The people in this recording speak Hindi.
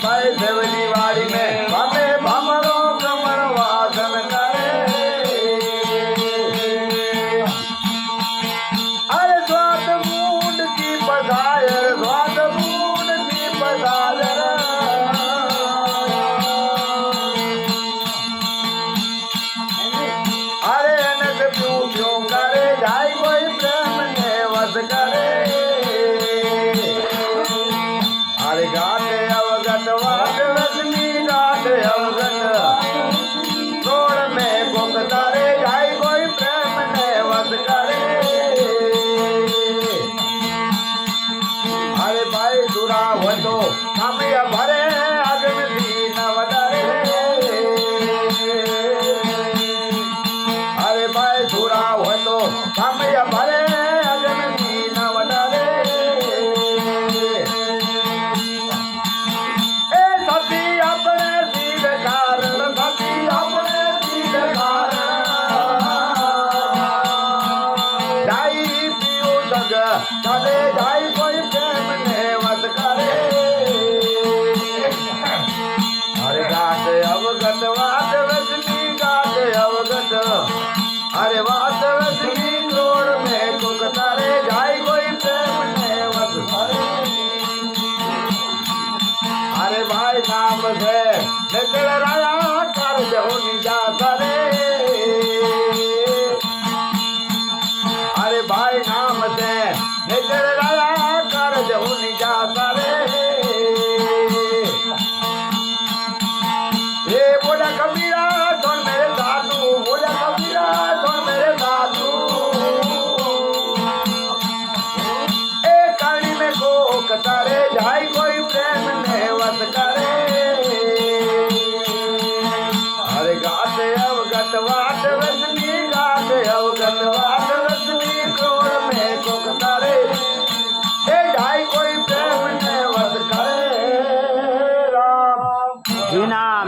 भाई देवली वाड़ी में बाबे भमरो कमर वादन करे। अरे स्वाद मूड की पधार स्वाद मूड की पधार। अरे नट प्यूं प्यूं करे जाय कोई प्रेम ने वध करे। अरे गाते अवगत वाट रजनी गाते अवगत रोड में गोगतारे जाय कोई प्रेम ने वध करे। अरे भाई दुरा हो तो कामिया भरे अगन दी न वडारे। अरे भाई दुरा हो तो कामिया भरे अगन दी न वडारे। चले जाय कोई प्रेम ने वध करे। अरे गात अवगत वात रजनी गात अवगत। अरे वात रजनी रोड में कुकतारे जाय कोई प्रेम ने वध करे। अरे भाई नाम से निकल राया कर जो निजा करे। अरे भाई नाम से निकल रहा कर जो निजा करे। ये बोला कबीरा सुन मेरे साधु बोला कबीरा सुन मेरे साधु। एक कड़ी में को कतारे जाय कोई प्रेम ने वध करे। अरे गाते अवगत वाट रजनी गाते अवगत वाट रजनी क्रोड़ में कोकतारे जाय कोई प्रेम ने वध करे। राम जी नाम